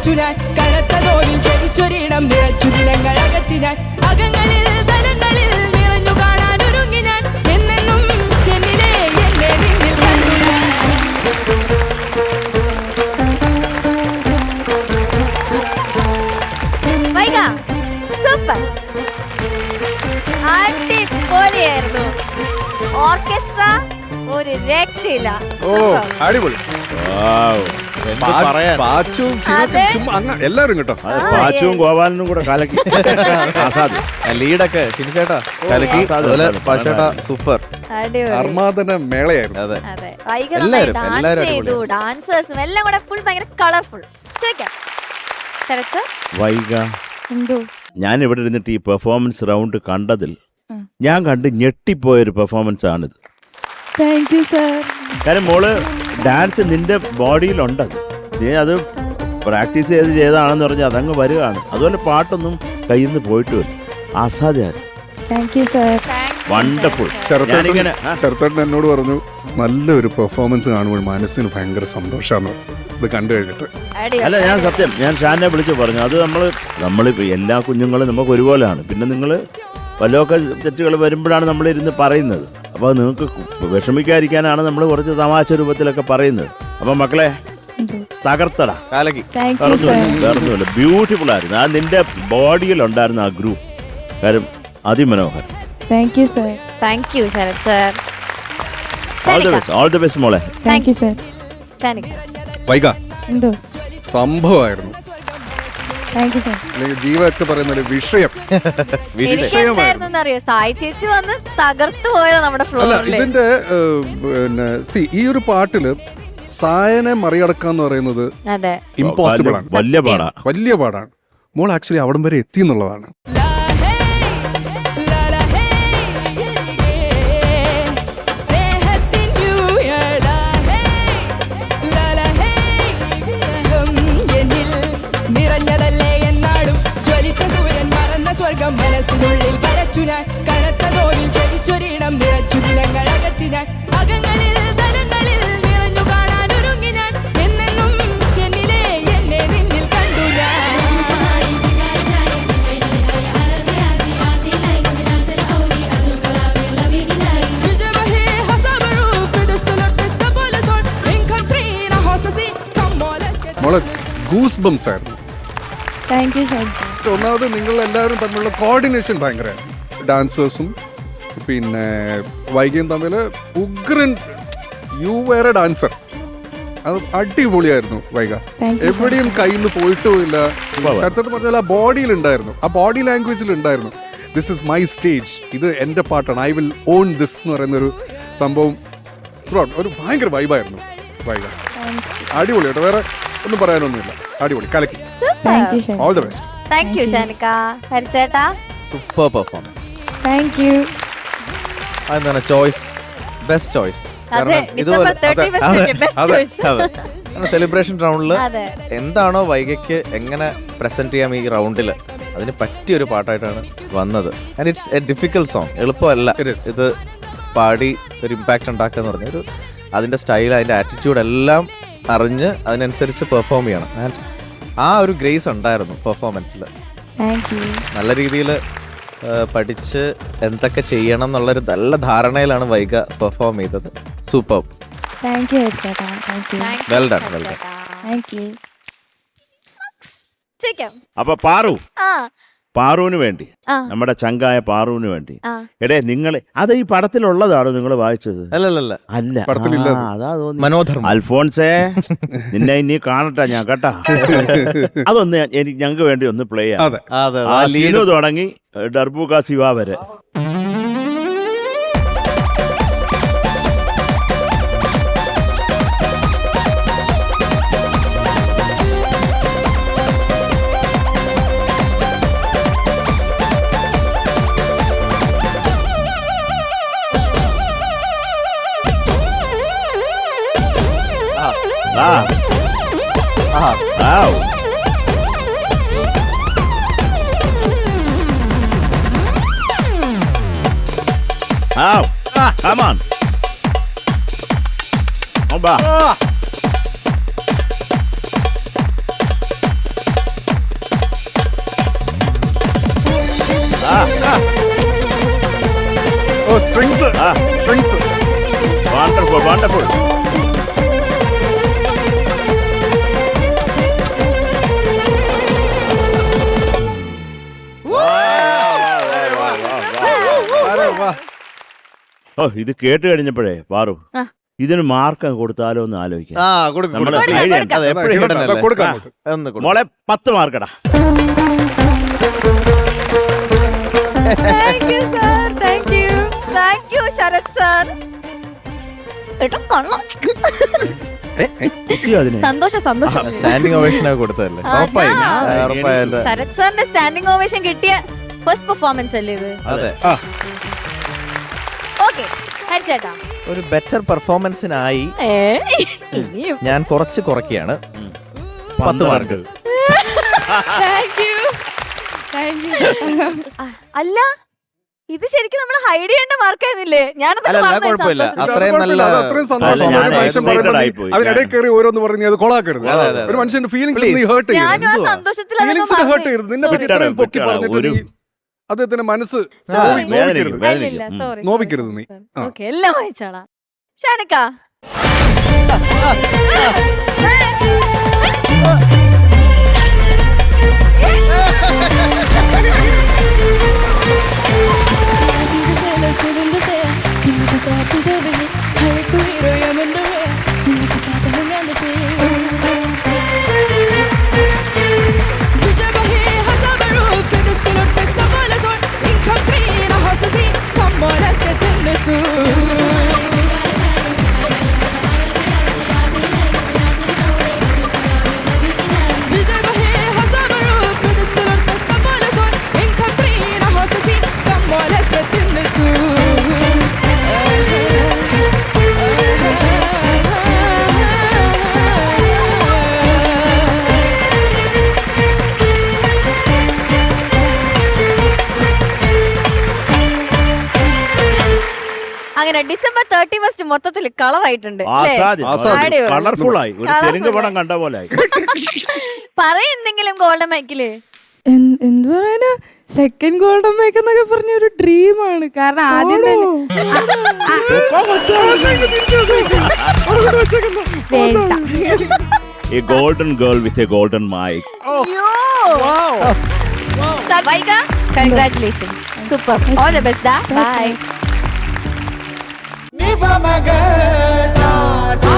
വരച്ചു ഞാൻ കനത്ത നോവിൽ ക്ഷയിച്ചൊരിടം നിറച്ചു ദിനങ്ങൾ അകറ്റി ഞാൻ അകങ്ങളിൽ തലങ്ങളിൽ നിറഞ്ഞു കാണാൻ ഒരുങ്ങി ഞാൻ എന്നെന്നും എന്നിലെ എന്നെ നിന്നിൽ കണ്ടു ഞാൻ വൈഗ സൂപ്പർ അടിപൊളിയായിരുന്നു ഓർക്കസ്ട്ര ഒരു രക്ഷയില്ല ഓ അടിപൊളി. പാച്ചുവും എല്ലാവരും കേട്ടോ. പാച്ചുവും ഗോപാലനും കൂടെ കലക്കി. ലീഡൊക്കെ ചേട്ടാ കലക്കി. പാച്ചേട്ടാ സൂപ്പർ അർമാദന മേളയായിരുന്നു. അതെ വൈഗ നന്നായി ഡാൻസ് ചെയ്തു. ഡാൻസേഴ്സും എല്ലാം കൂടെ ഫുൾ ഭയങ്കര കളർഫുൾ. ചോദിക്കാം ശരത് സർ. വൈഗ, എന്തോ ഞാൻ ഇവിടെ ഇരുന്നിട്ട് ഈ പെർഫോമൻസ് റൗണ്ട് കണ്ടതിൽ ഞാൻ കണ്ട് ഞെട്ടിപ്പോയൊരു പെർഫോമൻസ് ആണിത്. Thank you sir. കാര്യം മോള് ഡാൻസ് നിന്റെ ബോഡിയിലുണ്ടത്. നീ അത് പ്രാക്ടീസ് ചെയ്താണെന്ന് പറഞ്ഞാൽ അതങ്ങ് വരികയാണ്. അതുപോലെ പാട്ടൊന്നും കയ്യിൽ നിന്ന് പോയിട്ട് വരും. അസാധ്യം. Thank you sir. വണ്ടർഫുൾ. ശരത്തേട്ടൻ എന്നോട് പറഞ്ഞു നല്ലൊരു പെർഫോമൻസ് കാണുമ്പോൾ മനസ്സിന് ഭയങ്കര സന്തോഷമാണ് ഇത് കണ്ടു കഴിഞ്ഞിട്ട്. അല്ല, ഞാൻ സത്യം ഞാൻ ഷാനെ വിളിച്ച് പറഞ്ഞു. അത് നമ്മളിപ്പോൾ എല്ലാ കുഞ്ഞുങ്ങളും നമുക്ക് ഒരുപോലെയാണ്. പിന്നെ നിങ്ങൾ വല്ലതൊക്കെ തെറ്റുകൾ വരുമ്പോഴാണ് നമ്മളിരുന്ന് പറയുന്നത്. അപ്പോൾ നിങ്ങൾക്ക് വിഷമിക്കാതിരിക്കാനാണ് നമ്മൾ കുറച്ച് തമാശ രൂപത്തിലൊക്കെ പറയുന്നത്. അപ്പം മക്കളെ തകർത്തടാ, കാലക്കി. വേറൊന്നുമില്ല, ബ്യൂട്ടിഫുൾ ആയിരുന്നു. ആ നിന്റെ ബോഡിയിലുണ്ടായിരുന്ന ആ ഗ്രൂപ്പ് കാര്യം അതിമനോഹരം. Thank you sir. Thank you Sharath sir. All the best മോളെ. Thank you sir. വൈഗ എന്തോ സംഭവമായിരുന്നു. Thank you sir. ജീവൊക്കെ പറയുന്ന ഒരു വിഷയം. അറിയോ സായി ചേച്ചി വന്ന് തകർത്തു പോയത് നമ്മുടെ ഫ്ലോറിൽ. ഇതിന്റെ പിന്നെ ഈ ഒരു പാട്ടില് സായനെ മറികടക്കാന്ന് പറയുന്നത് ഇമ്പോസിബിൾ ആണ്. വലിയ പാടാണ്. മോൾ ആക്ച്വലി അവിടം വരെ എത്തി എന്നുള്ളതാണ്. സ്വർഗം മനസ്സിനുള്ളിൽ വരച്ചു ഞാൻ കനത്ത നോവിൽ ക്ഷയിച്ചൊരിടം നിറച്ചു ദിനങ്ങൾ അകറ്റി ഞാൻ അകങ്ങളിൽ തലങ്ങളിൽ നിറഞ്ഞു കാണാൻ ഒരുങ്ങി ഞാൻ എന്നെന്നും എന്നിലെ എന്നെ നിന്നിൽ കണ്ടു ഞാൻ മോളെ ഗൂസ് ബംസ് ആയിരുന്നു. Thank you sir. ഒന്നാമത് നിങ്ങൾ എല്ലാവരും തമ്മിലുള്ള കോർഡിനേഷൻ ഭയങ്കരമാണ്. ഡാൻസേഴ്സും പിന്നെ വൈകിയും തമ്മിൽ ഉഗ്രൻ. You were a dancer. അത് അടിപൊളിയായിരുന്നു വൈഗ. എവിടെയും കയ്യിൽ നിന്ന് പോയിട്ടുമില്ല. ശരത്തോട്ട് പറഞ്ഞാൽ ആ ബോഡിയിലുണ്ടായിരുന്നു, ആ ബോഡി ലാംഗ്വേജിൽ ഉണ്ടായിരുന്നു. ദിസ് ഇസ് മൈ സ്റ്റേജ്, ഇത് എൻ്റെ പാട്ടാണ്, ഐ വിൽ ഓൺ ദിസ് എന്ന് പറയുന്നൊരു സംഭവം. ഒരു ഭയങ്കര വൈബായിരുന്നു വൈഗ. അടിപൊളി കേട്ടോ, വേറെ ഒന്നും പറയാനൊന്നുമില്ല. അടിപൊളി, കലക്കി. All the best. Thank you ഷാനിക്ക. ഹരിച്ചേട്ടാ സൂപ്പർ പെർഫോമൻസ്. Thank you. അതെന്താണ് ചോയ്സ്, ബെസ്റ്റ് ചോയ്സ്. സെലിബ്രേഷൻ റൗണ്ടില് എന്താണോ വൈഗയ്ക്ക് എങ്ങനെ പ്രസന്റ് ചെയ്യാം ഈ റൗണ്ടില്, അതിന് പറ്റിയൊരു പാട്ടായിട്ടാണ് വന്നത്. And it's A difficult song. എളുപ്പമല്ല ഇത് പാടി ഒരു ഇമ്പാക്റ്റ് ഉണ്ടാക്കുക എന്ന് പറഞ്ഞൊരു അതിൻ്റെ സ്റ്റൈൽ, അതിൻ്റെ ആറ്റിറ്റ്യൂഡ് എല്ലാം അറിഞ്ഞ് അതിനനുസരിച്ച് പെർഫോം ചെയ്യണം. ആൻഡ് ആ ഒരു ഗ്രേസ് ഉണ്ടായിരുന്നു പെർഫോമൻസിൽ. നല്ല രീതിയിൽ പഠിച്ച് എന്തൊക്കെ ചെയ്യണം എന്നുള്ളൊരു നല്ല ധാരണയിലാണ് വൈഗ പെർഫോം ചെയ്തത്. Super. Well done, well done. അപ്പൊ പാറുവിന് വേണ്ടി, നമ്മുടെ ചങ്കായ പാറുവിന് വേണ്ടി, എടേ നിങ്ങൾ അത് ഈ പടത്തിലുള്ളതാണോ നിങ്ങൾ വായിച്ചത്? അല്ല, അതാ മനോധർമ്മ. അൽഫോൺസേ, നിന്നെ ഇനി കാണട്ടെ ഞാൻ കേട്ടാ. അതൊന്ന് ഞങ്ങൾക്ക് വേണ്ടി ഒന്ന് പ്ലേ ചെയ്യാം. ലീനു തുടങ്ങി ഡർബൂക ശിവ വരെ. Come on. Oba. Oh strings strings wonderful wonderful. ഓ ഇത് കേട്ട് കഴിഞ്ഞപ്പോഴേ പാറു ആ. ഇതിന് മാർക്ക് കൊടുത്താലോ എന്ന് ആലോചിക്കാം. ആ കൊടുക്കും നമ്മള് കൊടുക്കും. idea കൊടുക്കാം. അത് എപ്പോഴും hidden അല്ലേ? കൊടുക്കാം ഒന്ന് കൊടുക്കും. മോളെ 10 മാർക്കടാ. Thank you sir thank you. Thank you Sharath sir. എടാ കള്ളം. സന്തോഷം സന്തോഷം. സ്റ്റാൻഡിങ് ഓവേഷൻ ഒക്കെ കൊടുത്തതല്ലേ? ആ, ഉറപ്പായി ആ. ഉറപ്പായല്ലേ? ശരത് സാറിന്റെ സ്റ്റാൻഡിംഗ് ഓവേഷൻ കിട്ടിയ ഫസ്റ്റ് പെർഫോമൻസ് അല്ലേ ഇത്? അതെ. ഓക്കെ ഹരിച്ചേട്ടാ. ഒരു ബെറ്റർ പെർഫോമൻസിനായി ഇനിയും ഞാൻ കുറച്ച് കുറയ്ക്കുകയാണ്. 10 mark. Thank you thank U. അല്ല ഇത് ശരിക്കും നമ്മൾ ഹൈഡ് ചെയ്യേണ്ട മാർക്കായിരുന്നില്ലേ? ഞാനത് അല്ല കുഴപ്പമില്ല. അത്രയും നല്ല അത് അത്രയും സന്തോഷം. അല്ല, ഞാൻ ഒരു മനുഷ്യൻ excited പറയുമ്പോൾ ആയിപ്പോയി. അതിനിടയിൽ കയറി ഓരോന്ന് പറഞ്ഞ് അത് കൊളാക്കരുത്. അതെ, അതെ. ഒരു മനുഷ്യന്റെ ഫീലിംഗ്സ് Please. നീ ഹേർട്ട് ഞാനും ആ ചെയ്യരുത്. സന്തോഷത്തിൽ ഫീലിംഗ്സിനെ ഹേർട്ട് ചെയ്യരുത്. നിന്നെ പറ്റി ഇത്രയും പൊക്കി വിട്ടാടാ, പറഞ്ഞിട്ട് ഒരു- നീ അദ്ദേഹത്തിന്റെ മനസ്സ് വേദനിക്കും, നോവിക്കരുത്. വേദനിക്കും. സോറി നോവിക്കരുത് നീ. ആ. ഓക്കെ എല്ലാം വായിച്ചാളാ. ഷാനിക്ക അങ്ങനെ ഡിസംബർ 31 മൊത്തത്തിൽ കളവായിട്ടുണ്ട് കളർഫുൾ ആയി. ഒരു തെലുങ്ക് പടം കണ്ട പോലെ ആയി. പറയുന്നെങ്കിലും ഗോൾഡൻ മൈക്കില് എന്ത് പറയാനാ സെക്കൻഡ് ഗോൾഡൻ മേക്ക് എന്നൊക്കെ പറഞ്ഞ ഒരു ഡ്രീമാണ്. കാരണം ആദ്യം തന്നെ വേണ്ട. A golden girl with a golden mic. Vaiga congratulations. Super. All the best. Bye. Ni pa maga sa sa